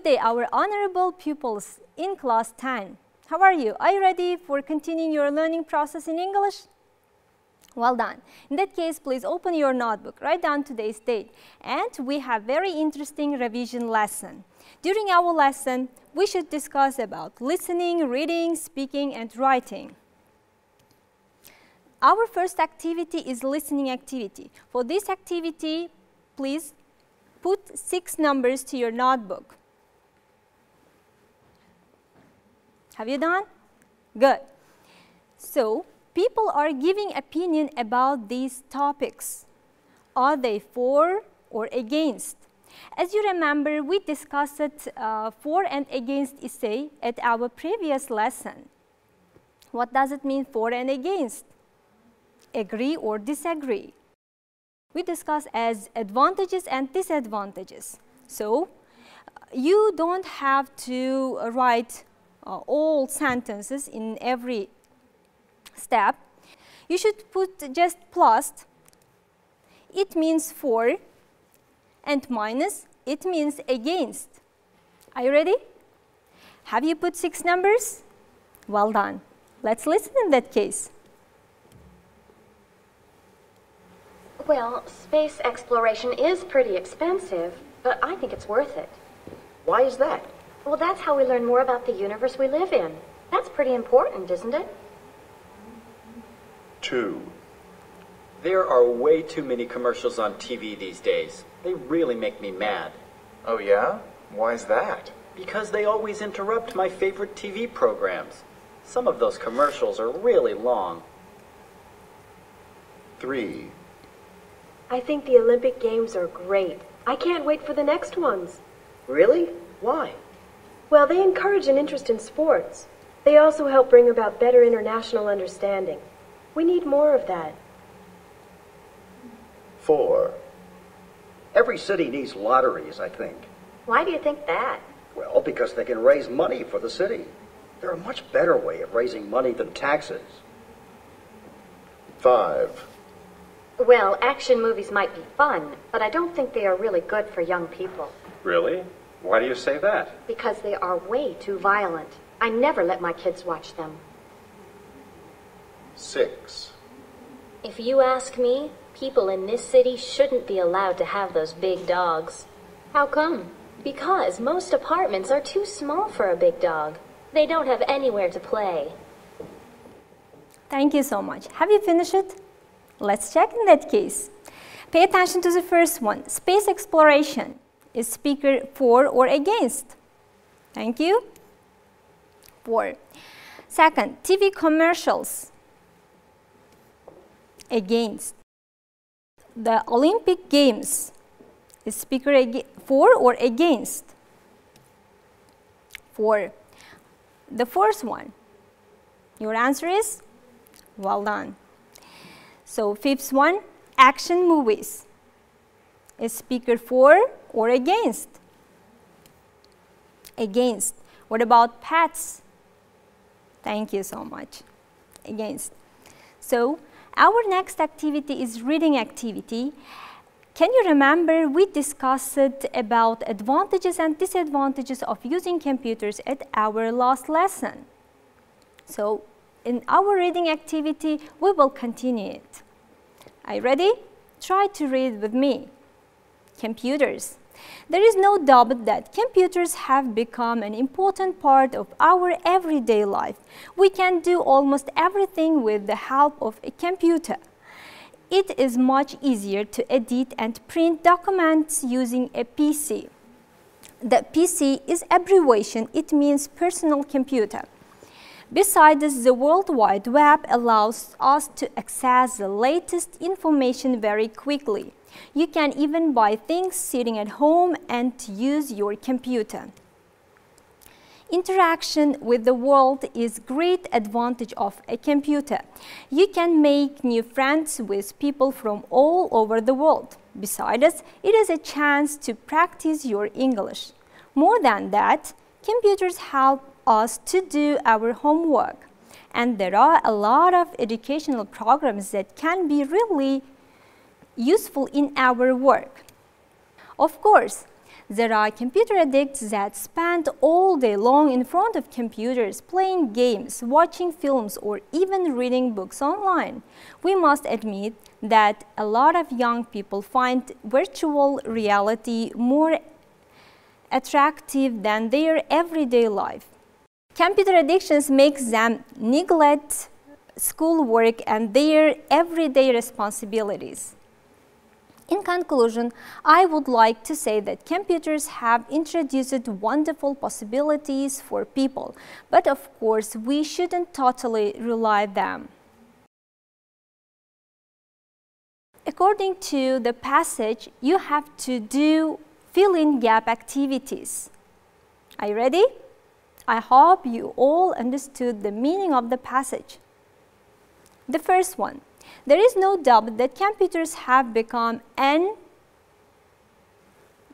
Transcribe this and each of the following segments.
day, our honorable pupils in class 10. How are you? Are you ready for continuing your learning process in English? Well done. In that case, please open your notebook, write down today's date, and we have very interesting revision lesson. During our lesson, we should discuss about listening, reading, speaking, and writing. Our first activity is listening activity. For this activity, please put 6 numbers to your notebook. Have you done? Good. So, people are giving opinion about these topics. Are they for or against? As you remember, we discussed for and against essay at our previous lesson. What does it mean for and against? Agree or disagree. We discussed as advantages and disadvantages. So, you don't have to write all sentences in every step. You should put just plus. It means for, and minus, it means against. Are you ready? Have you put 6 numbers? Well done. Let's listen in that case. Well, space exploration is pretty expensive, but I think it's worth it. Why is that? Well, that's how we learn more about the universe we live in. That's pretty important, isn't it? 2. There are way too many commercials on TV these days. They really make me mad. Oh yeah? Why is that? Because they always interrupt my favorite TV programs. Some of those commercials are really long. 3. I think the Olympic Games are great. I can't wait for the next ones. Really? Why? Well, they encourage an interest in sports. They also help bring about better international understanding. We need more of that. 4. Every city needs lotteries, I think. Why do you think that? Well, because they can raise money for the city. They're a much better way of raising money than taxes. 5. Well, action movies might be fun, but I don't think they are really good for young people. Really? Why do you say that? Because they are way too violent. I never let my kids watch them. 6. If you ask me, people in this city shouldn't be allowed to have those big dogs. How come? Because most apartments are too small for a big dog. They don't have anywhere to play. Thank you so much. Have you finished it? Let's check in that case. Pay attention to the first one. Space exploration. Is speaker for or against? Thank you. For. Second, TV commercials. Against. The Olympic Games. Is speaker for or against? For. The first one. Your answer is? Well done. So, fifth one, action movies. Is speaker for or against? Against. What about pets? Thank you so much. Against. So, our next activity is reading activity. Can you remember we discussed about advantages and disadvantages of using computers at our last lesson? So, in our reading activity, we will continue it. Are you ready? Try to read with me. Computers. There is no doubt that computers have become an important part of our everyday life. We can do almost everything with the help of a computer. It is much easier to edit and print documents using a PC. The PC is abbreviation. It means personal computer. Besides, the World Wide Web allows us to access the latest information very quickly. You can even buy things sitting at home and use your computer. Interaction with the world is a great advantage of a computer. You can make new friends with people from all over the world. Besides, it is a chance to practice your English. More than that, computers help us to do our homework. And there are a lot of educational programs that can be really useful in our work. Of course, There are computer addicts that spend all day long in front of computers, playing games, watching films, or even reading books online. We must admit that a lot of young people find virtual reality more attractive than their everyday life. Computer addictions make them neglect schoolwork and their everyday responsibilities. In conclusion, I would like to say that computers have introduced wonderful possibilities for people, but of course we shouldn't totally rely on them. According to the passage, you have to do fill-in gap activities. Are you ready? I hope you all understood the meaning of the passage. The first one. There is no doubt that computers have become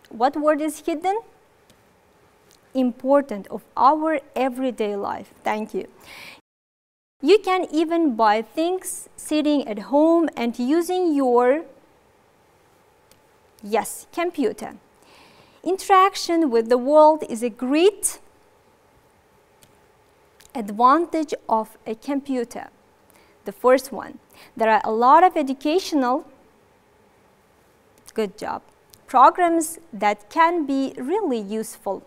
what word is hidden? Important of our everyday life. Thank you. You can even buy things sitting at home and using your, computer. Interaction with the world is a great advantage of a computer. The first one. There are a lot of educational, good job, programs that can be really useful.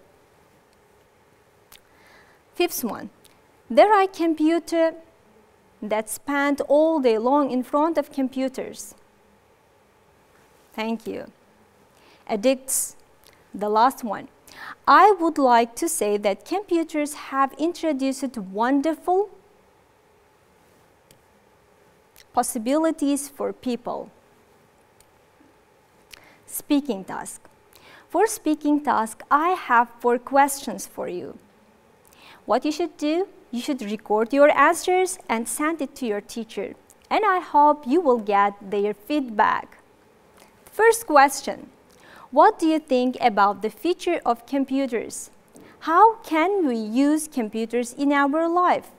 Fifth one, there are computers that spend all day long in front of computers. Thank you. Addicts, the last one. I would like to say that computers have introduced wonderful possibilities for people. Speaking task. For speaking task, I have 4 questions for you. What you should do? You should record your answers and send it to your teacher. And I hope you will get their feedback. First question. What do you think about the future of computers? How can we use computers in our life?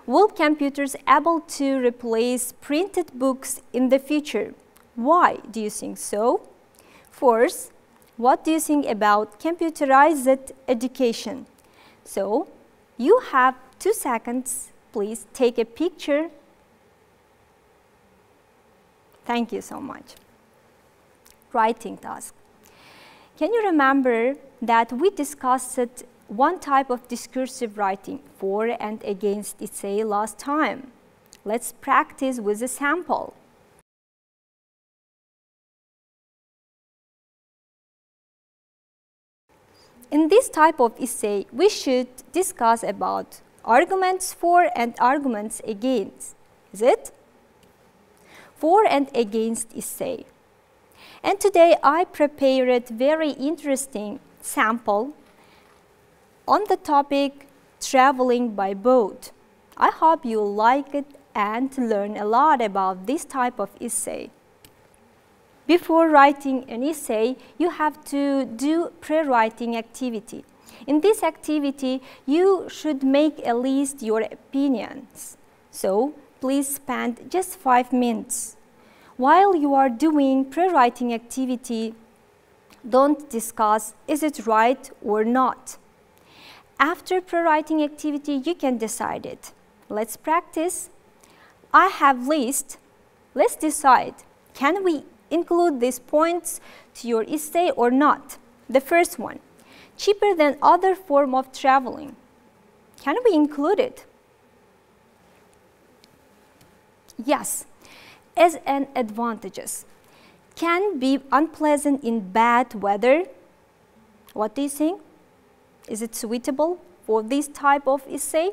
Will computers able to replace printed books in the future? Why do you think so? Fourth, what do you think about computerized education? So, you have 2 seconds. Please take a picture. Thank you so much. Writing task. Can you remember that we discussed one type of discursive writing, for and against essay, last time? Let's practice with a sample. In this type of essay, we should discuss about arguments for and arguments against. Is it? For and against essay. And today I prepared very interesting sample on the topic traveling by boat. I hope you like it and learn a lot about this type of essay. Before writing an essay, you have to do pre-writing activity. In this activity, you should make at least your opinions. So, please spend just 5 minutes. While you are doing pre-writing activity, don't discuss is it right or not. After pre-writing activity, you can decide it. Let's practice. I have list. Let's decide. Can we include these points to your essay or not? The first one. Cheaper than other form of traveling. Can we include it? Yes. As an advantages. Can be unpleasant in bad weather. What do you think? Is it suitable for this type of essay?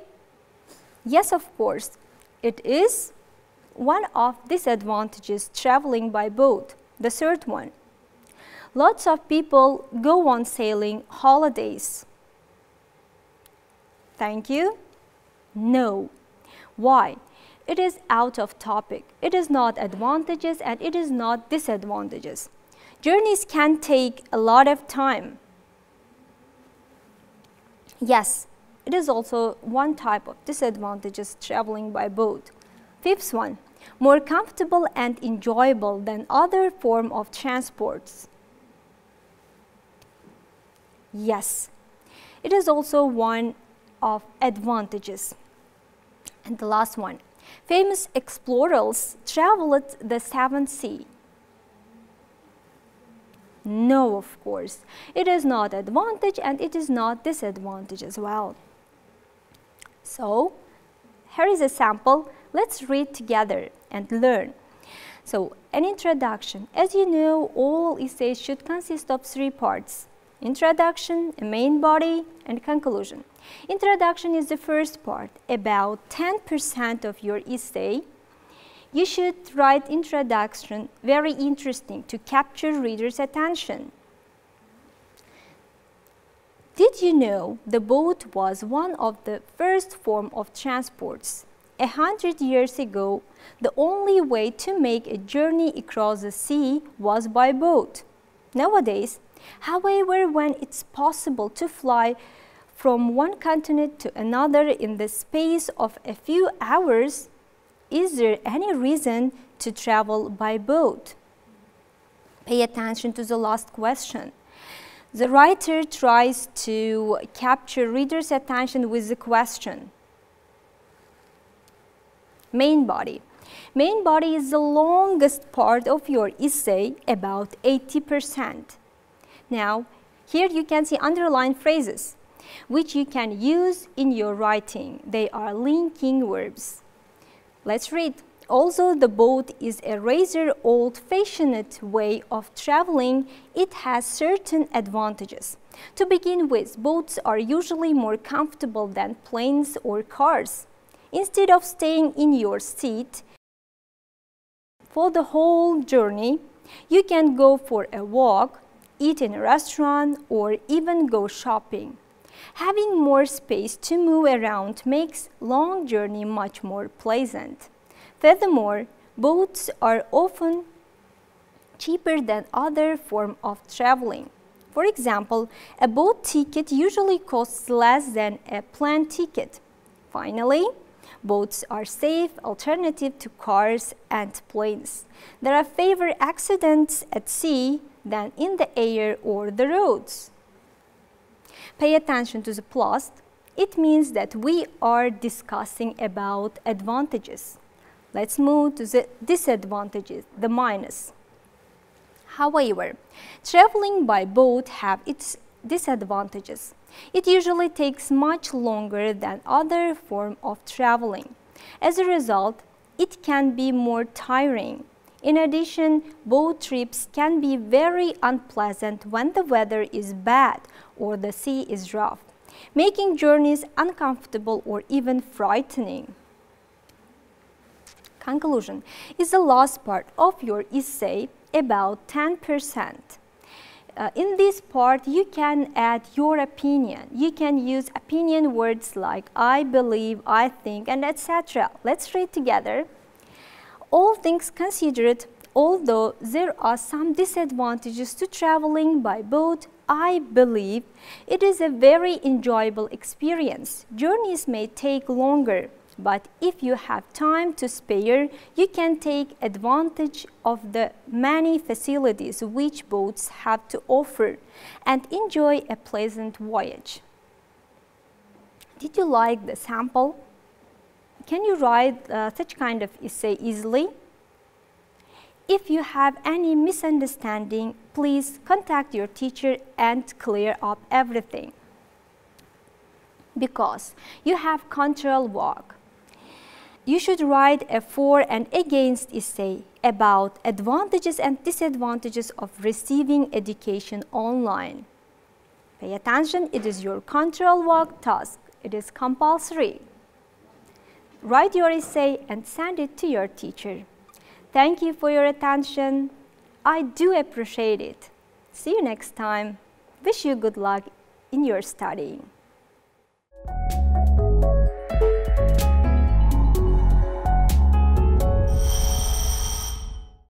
Yes, of course. It is one of disadvantages traveling by boat. The third one. Lots of people go on sailing holidays. Thank you. No. Why? It is out of topic. It is not advantages and it is not disadvantages. Journeys can take a lot of time. Yes, it is also one type of disadvantages traveling by boat. Fifth one, more comfortable and enjoyable than other form of transports. Yes, it is also one of advantages. And the last one, famous explorers traveled the seventh sea. No, of course, it is not advantage and it is not disadvantage as well. So, here is a sample. Let's read together and learn. So, an introduction. As you know, all essays should consist of 3 parts: introduction, a main body, and conclusion. Introduction is the first part, about 10% of your essay. You should write introduction very interesting to capture readers' attention. Did you know the boat was one of the first form of transports? 100 years ago, the only way to make a journey across the sea was by boat. Nowadays, however, when it's possible to fly from one continent to another in the space of a few hours, is there any reason to travel by boat? Pay attention to the last question. The writer tries to capture readers' attention with the question. Main body. Main body is the longest part of your essay, about 80%. Now, here you can see underlined phrases, which you can use in your writing. They are linking verbs. Let's read. Although the boat is a rather old-fashioned way of traveling, it has certain advantages. To begin with, boats are usually more comfortable than planes or cars. Instead of staying in your seat for the whole journey, you can go for a walk, eat in a restaurant, or even go shopping. Having more space to move around makes long journey much more pleasant. Furthermore, boats are often cheaper than other forms of traveling. For example, a boat ticket usually costs less than a plane ticket. Finally, boats are safe alternative to cars and planes. There are fewer accidents at sea than in the air or the roads. Pay attention to the plus. It means that we are discussing about advantages. Let's move to the disadvantages, the minus. However, traveling by boat have its disadvantages. It usually takes much longer than other forms of traveling. As a result, it can be more tiring. In addition, boat trips can be very unpleasant when the weather is bad or the sea is rough, making journeys uncomfortable or even frightening. Conclusion is the last part of your essay, about 10%. In this part, you can add your opinion. You can use opinion words like I believe, I think, and etc. Let's read together. All things considered, although there are some disadvantages to traveling by boat, I believe it is a very enjoyable experience. Journeys may take longer, but if you have time to spare, you can take advantage of the many facilities which boats have to offer and enjoy a pleasant voyage. Did you like the sample? Can you write such kind of essay easily? If you have any misunderstanding, please contact your teacher and clear up everything. Because you have control work, you should write a for and against essay about advantages and disadvantages of receiving education online. Pay attention, it is your control work task. It is compulsory. Write your essay and send it to your teacher. Thank you for your attention. I do appreciate it. See you next time. Wish you good luck in your studying.